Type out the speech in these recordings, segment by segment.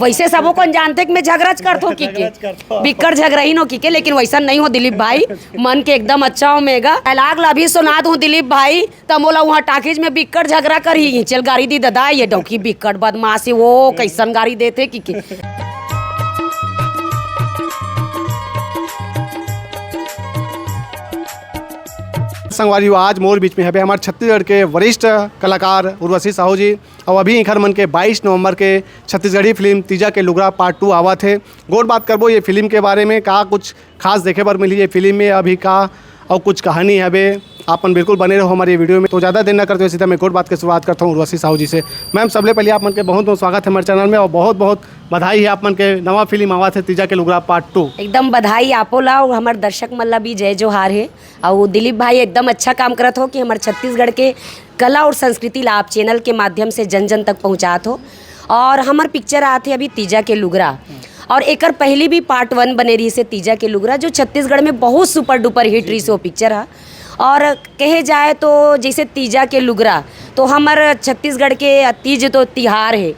वैसे सबो कौन जानते कि मैं झगड़ाच करथो की के बिक्कड़ झगड़ा ही नो की के, लेकिन वैसा नहीं हो दिलीप भाई, मन के एकदम अच्छा हो मेगा। डायलॉग ला भी सुना दूं दिलीप भाई तो मोला वहाँ टाकीज में बिक्कड़ झगड़ा कर ही चल गाड़ी दी दादा ये डौकी बिक्कड़ बदमाशी वो कैसन गाड़ी देते की के। संगवारी आज मोर बीच में है हमारे छत्तीसगढ़ के वरिष्ठ कलाकार उर्वशी साहू जी, और अभी इखर मन के 22 नवंबर के छत्तीसगढ़ी फिल्म तीजा के लुगरा पार्ट 2 आवा थे। गोर बात करबो ये फिल्म के बारे में, का कुछ खास देखे बर मिली ये फिल्म में अभी का, और कुछ कहानी है बे। आपन बिल्कुल बने रहो हमारे वीडियो में। तो ज़्यादा देर न करते हुए सीधा मैं गोर बात की शुरुआत करता हूँ उर्वशी साहू जी से। मैम सबले पहले आप मन के बहुत बहुत स्वागत है हमारे चैनल में, और बहुत बहुत बधाई है आप मन के नवा फिल्म आवा थे तीजा के लुगरा पार्ट 2। एकदम बधाई आपो ला और हमारे दर्शक मल्ला भी जय जोहार है। और दिलीप भाई एकदम अच्छा काम करत हो कि हमारे छत्तीसगढ़ के कला और संस्कृति ला आप चैनल के माध्यम से जन जन तक पहुँचात हो। और हमार पिक्चर आते अभी तीजा के लुगरा, और एकर पहली भी पार्ट 1 बने रही से तीजा के लुगरा, जो छत्तीसगढ़ में बहुत सुपर डुपर हिट रही से वो पिक्चर है। और कहे जाए तो जैसे तीजा के लुगरा तो हमारे छत्तीसगढ़ के तीज तो तिहार है,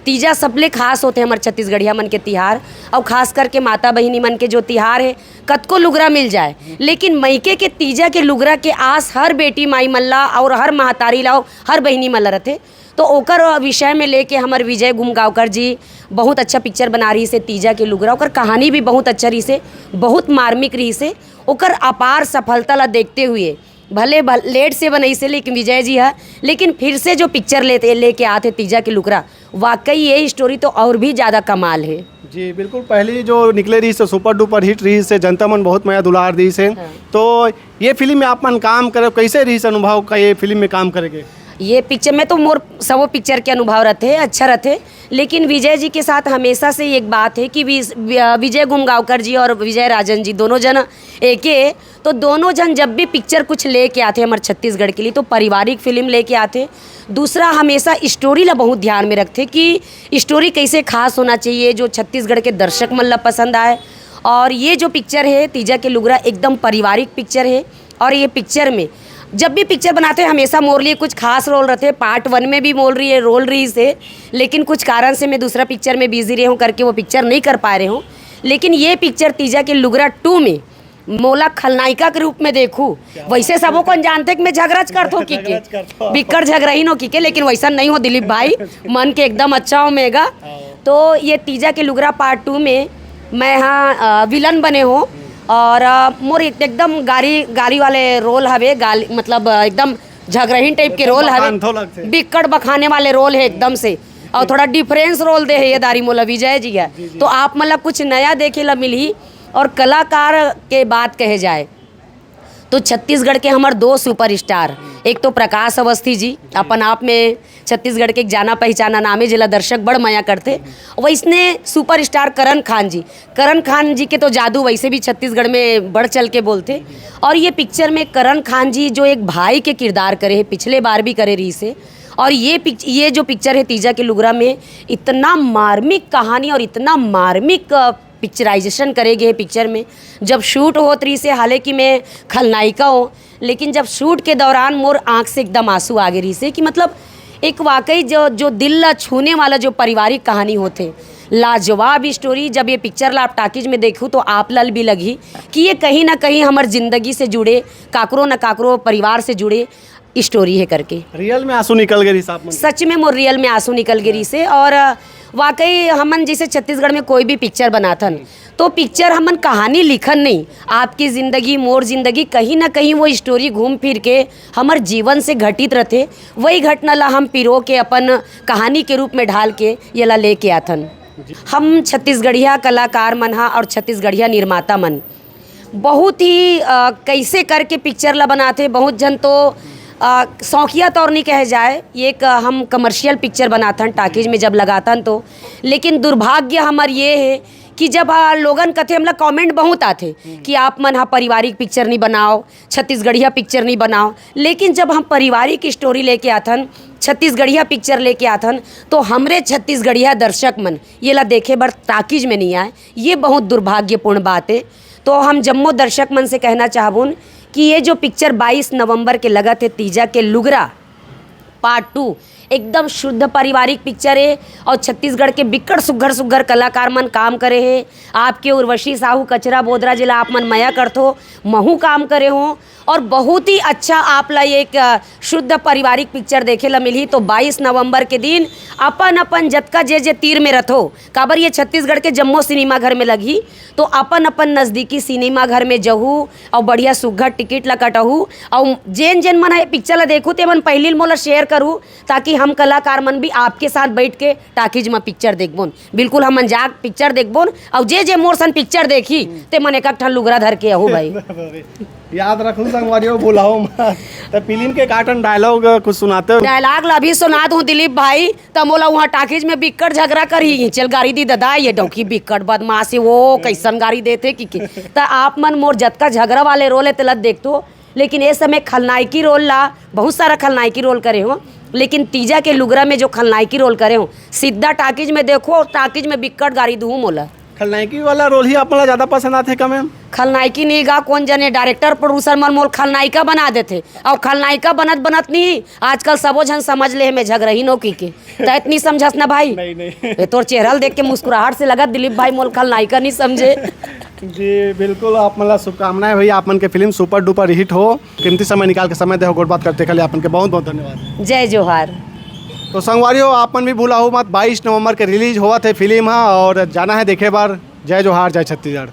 तीजा सबले खास होते हैं हमारे छत्तीसगढ़िया मन के तिहार, और खास करके माता बहिनी मन के जो तिहार है कतको लुगरा मिल जाए, लेकिन मईके के तीजा के लुगरा के आस हर बेटी माई मल्ला और हर महतारी लाओ हर बहिनी मल्ला रहते। तो ओकर विषय में लेके हमारे विजय घुमगांवकर जी बहुत अच्छा पिक्चर बना रही से तीजा के लुगरा। ओकर कहानी भी बहुत अच्छा रही से, बहुत मार्मिक रही से। ओकर अपार सफलता ला देखते हुए भले लेट से बनई से लेकिन विजय जी है, लेकिन फिर से जो पिक्चर लेके आते तीजा के लुगरा, वाकई ये स्टोरी तो और भी ज़्यादा कमाल है जी। बिल्कुल पहली जो निकले रही से सुपर डुपर हिट रही से, जनता मन बहुत मया दुलार दी से। तो ये फिल्म में आप मन काम करे कैसे रही से अनुभव का ये फिल्म में काम करेंगे? ये पिक्चर में तो मोर सबो पिक्चर के अनुभव रहते अच्छा रहते, लेकिन विजय जी के साथ हमेशा से एक बात है कि विजय घुमगांवकर जी और विजय राजन जी दोनों जन एक ही, तो दोनों जन जब भी पिक्चर कुछ लेके आते हमारे छत्तीसगढ़ के लिए तो पारिवारिक फिल्म लेके आते। दूसरा हमेशा स्टोरी ला बहुत ध्यान में रखते कि स्टोरी कैसे खास होना चाहिए जो छत्तीसगढ़ के दर्शक मन ला पसंद आए। और ये जो पिक्चर है तीजा के लुगरा एकदम पारिवारिक पिक्चर है, और ये पिक्चर में जब भी पिक्चर बनाते हैं हमेशा मोर लिए कुछ खास रोल रहते हैं। पार्ट 1 में भी मोल रही है रोल रही से, लेकिन कुछ कारण से मैं दूसरा पिक्चर में बिजी रही हूँ करके वो पिक्चर नहीं कर पा रहे हूँ। लेकिन ये पिक्चर तीजा के लुगरा 2 में मोला खलनायिका के रूप में देखूँ। वैसे सबो कौन जानते कि मैं झगड़ाच करथो की के बिक्कड़ झगड़ा ही नो की के, लेकिन वैसा नहीं हो दिलीप भाई, मन के एकदम अच्छा हो मेगा। तो ये तीजा के लुगरा पार्ट 2 में मैं यहाँ विलन बने हो, और मोर एकदम गाड़ी वाले रोल हवे, मतलब एकदम झगड़हीन टाइप के रोल हवे, बिक्कड़ बखाने वाले रोल है एकदम से, और थोड़ा डिफरेंस रोल दे है ये दारी मोला विजय जी है। तो आप मतलब कुछ नया देखे ला मिली। और कलाकार के बात कहे जाए तो छत्तीसगढ़ के हमारे 2 सुपरस्टार, एक तो प्रकाश अवस्थी जी अपन आप में छत्तीसगढ़ के एक जाना पहचाना नाम है जिला दर्शक बड़ माया करते, वैसने सुपरस्टार करण खान जी के तो जादू वैसे भी छत्तीसगढ़ में बढ़ चल के बोलते। और ये पिक्चर में करण खान जी जो एक भाई के किरदार करे है, पिछले बार भी करे रही से। और ये जो पिक्चर है तीजा के लुगरा में इतना मार्मिक कहानी और इतना मार्मिक पिक्चराइजेशन करेंगे है पिक्चर में। जब शूट होत रही से, हालांकि मैं खलनायिका हूँ, लेकिन जब शूट के दौरान मोर आँख से एकदम आंसू आ गए रही से कि मतलब एक वाकई जो दिल ला छूने वाला जो पारिवारिक कहानी होते, लाजवाब स्टोरी। जब ये पिक्चर ला आप टाकीज में देखूँ तो आप लाल भी लगी कि ये कहीं ना कहीं हमारे ज़िंदगी से जुड़े, काकरो न काकरो परिवार से जुड़े स्टोरी है करके। रियल में आंसू निकल गई सच में मोर रियल में आंसू निकल गई से। और वाकई हमन जैसे छत्तीसगढ़ में कोई भी पिक्चर बनाथन तो पिक्चर हमन कहानी लिखन नहीं, आपकी ज़िंदगी मोर ज़िंदगी कहीं ना कहीं वो स्टोरी घूम फिर के हमार जीवन से घटित रहते, वही घटना ला हम पिरो के अपन कहानी के रूप में ढाल के ये ला लेके आथन। हम छत्तीसगढ़िया कलाकार मन हा और छत्तीसगढ़िया निर्माता मन बहुत ही कैसे करके पिक्चर ला बनाते। बहुत जन तो शौकिया तौर नहीं कहे जाए, ये हम कमर्शियल पिक्चर बनाथन टाकीज में जब लगाथन तो, लेकिन दुर्भाग्य हमार ये है कि जब लोगन कथे हमला कमेंट बहुत आते कि आप मन हा पारिवारिक पिक्चर नहीं बनाओ, छत्तीसगढ़िया पिक्चर नहीं बनाओ। लेकिन जब हम पारिवारिक स्टोरी लेके आथन, छत्तीसगढ़िया पिक्चर लेके आथन, तो हमरे छत्तीसगढ़िया दर्शक मन ये ला देखे बर टाकीज में नहीं आए, ये बहुत दुर्भाग्यपूर्ण बात है। तो हम जम्मो दर्शक मन से कहना चाहबून कि ये जो पिक्चर 22 नवंबर के लगा थे तीजा के लुगरा पार्ट 2 एकदम शुद्ध पारिवारिक पिक्चर है और छत्तीसगढ़ के बिकट सुघर सुघर कलाकार मन काम करे हैं। आपके उर्वशी साहू कचरा बोदरा जिला आप मन मया करथो महू काम करे हो और बहुत ही अच्छा आप ला एक शुद्ध पारिवारिक पिक्चर देखे ला मिली। तो 22 नवंबर के दिन अपन अपन जतका जे जे तीर में रथो काबर ये छत्तीसगढ़ के जम्मो सिनेमा घर में लगी तो अपन अपन नज़दीकी सिनेमा घर में जहू और बढ़िया सुघर टिकट ला कटहू और जेन जेन मन है पिक्चर ला देखू ते मन पहली मोला शेयर करूँ ताकि हम कलाकार मन भी आपके साथ बैठ के टाकीज में पिक्चर देखबोन। बिल्कुल हम जाग पिक्चर देखबोन और जे जे मोर सन पिक्चर देखी ते मन एक ठन लुगरा धर के आहू भाई। याद रखूँ संगवारियों बुलाओ मत। तो फिल्म के कार्टन डायलॉग कुछ सुनाते हो? डायलॉग ला भी सुना दूं दिलीप भाई तो मोला वहाँ टाकीज में बिक्कट झगड़ा करी चल गाड़ी दी दादा ये डौकी बिक्कट बदमाशी वो कैसन गाड़ी देते कि तो आप मन मोर जतका झगड़ा वाले रोल है तलत देखतो लेकिन ये समय खलनायकी रोल ला बहुत सारा खलनायकी रोल करे हो लेकिन तीजा के लुगरा में जो खलनायकी रोल करे हो सीधा टाकीज में देखो टाकीज में बिक्कट गाड़ी दूँ मोला। खलनायकी वाला रोल ही अपना ज़्यादा पसंद आते का मैम? खलनायकी नहीं गा कौन जने डायरेक्टर प्रोड्यूसर मन मोल खलनायिका बना देते और खलनायिका बनत बनत नहीं आजकल सबो जन समझ ले मैं झगड़ही नौकी के तो इतनी समझस ना भाई। नहीं तोर चेहरा देख के मुस्कुराहट से लगा दिलीप भाई मोल खलनायिका नहीं समझे। जी बिल्कुल आप मतलब शुभकामनाएं भैया आपन के फिल्म सुपर डुपर हिट हो। कीमती समय निकाल के समय दे गोट बात करते खाली आपन के बहुत बहुत धन्यवाद। जय जोहार। तो संगवारियों आपन भी भूला हो मत 22 नवंबर के रिलीज हुआ थे फिल्म है और जाना है देखे बार। जय जोहार जय छत्तीसगढ़।